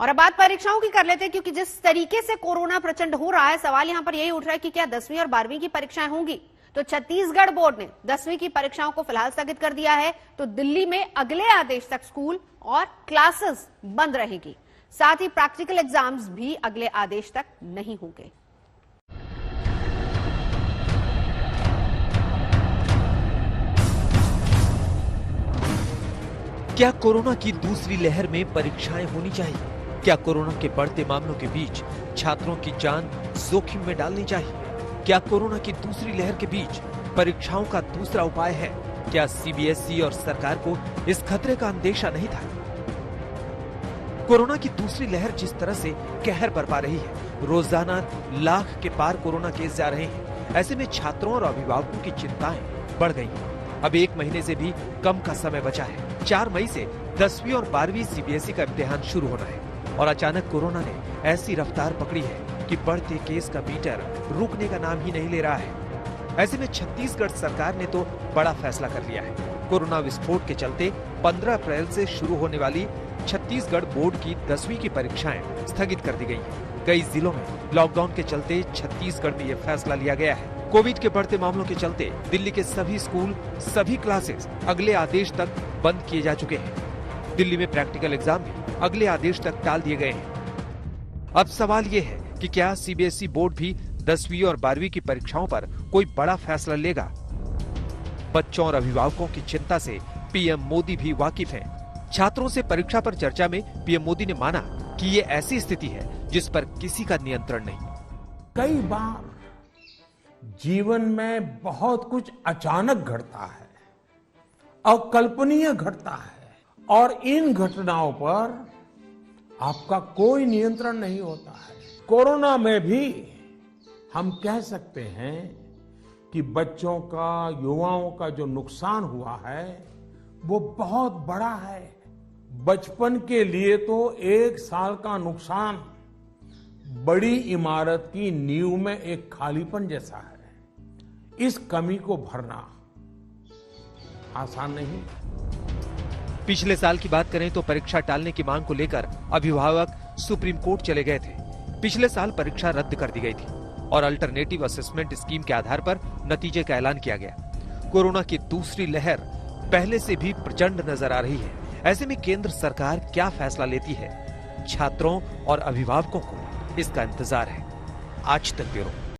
और अब बात परीक्षाओं की कर लेते हैं, क्योंकि जिस तरीके से कोरोना प्रचंड हो रहा है, सवाल यहां पर यही उठ रहा है कि क्या 10वीं और 12वीं की परीक्षाएं होंगी। तो छत्तीसगढ़ बोर्ड ने 10वीं की परीक्षाओं को फिलहाल स्थगित कर दिया है। तो दिल्ली में अगले आदेश तक स्कूल और क्लासेस बंद रहेगी। साथ ही प्रैक्टिकल एग्जाम्स भी अगले आदेश तक नहीं होंगे। क्या कोरोना की दूसरी लहर में परीक्षाएं होनी चाहिए? क्या कोरोना के बढ़ते मामलों के बीच छात्रों की जान जोखिम में डालनी चाहिए? क्या कोरोना की दूसरी लहर के बीच परीक्षाओं का दूसरा उपाय है? क्या सीबीएसई और सरकार को इस खतरे का अंदेशा नहीं था? कोरोना की दूसरी लहर जिस तरह से कहर बरपा रही है, रोजाना लाख के पार कोरोना केस जा रहे हैं। ऐसे में छात्रों और अभिभावकों की चिंताएं बढ़ गई हैं। अब 1 महीने से भी कम का समय बचा है। 4 मई से 10वीं और 12वीं सीबीएसई का इम्तिहान शुरू होना है और अचानक कोरोना ने ऐसी रफ्तार पकड़ी है कि बढ़ते केस का मीटर रुकने का नाम ही नहीं ले रहा है। ऐसे में छत्तीसगढ़ सरकार ने तो बड़ा फैसला कर लिया है। कोरोना विस्फोट के चलते 15 अप्रैल से शुरू होने वाली छत्तीसगढ़ बोर्ड की 10वीं की परीक्षाएं स्थगित कर दी गई हैं। कई जिलों में लॉकडाउन के चलते छत्तीसगढ़ में यह फैसला लिया गया है। कोविड के बढ़ते मामलों के चलते दिल्ली के सभी स्कूल, सभी क्लासेस अगले आदेश तक बंद किए जा चुके हैं। दिल्ली में प्रैक्टिकल एग्जाम भी अगले आदेश तक टाल दिए गए हैं। अब सवाल ये है कि क्या सीबीएसई बोर्ड भी 10वीं और 12वीं की परीक्षाओं पर कोई बड़ा फैसला लेगा? बच्चों और अभिभावकों की चिंता से पीएम मोदी भी वाकिफ हैं। छात्रों से परीक्षा पर चर्चा में पीएम मोदी ने माना कि ये ऐसी स्थिति है जिस पर किसी का नियंत्रण नहीं। कई बार जीवन में बहुत कुछ अचानक घटता है, अकल्पनीय घटता है और इन घटनाओं पर आपका कोई नियंत्रण नहीं होता है। कोरोना में भी हम कह सकते हैं कि बच्चों का, युवाओं का जो नुकसान हुआ है वो बहुत बड़ा है। बचपन के लिए तो 1 साल का नुकसान बड़ी इमारत की नींव में एक खालीपन जैसा है। इस कमी को भरना आसान नहीं। पिछले साल की बात करें तो परीक्षा टालने की मांग को लेकर अभिभावक सुप्रीम कोर्ट चले गए थे। पिछले साल परीक्षा रद्द कर दी गई थी और अल्टरनेटिव असेसमेंट स्कीम के आधार पर नतीजे का ऐलान किया गया। कोरोना की दूसरी लहर पहले से भी प्रचंड नजर आ रही है। ऐसे में केंद्र सरकार क्या फैसला लेती है, छात्रों और अभिभावकों को इसका इंतजार है। आज तक ब्यूरो।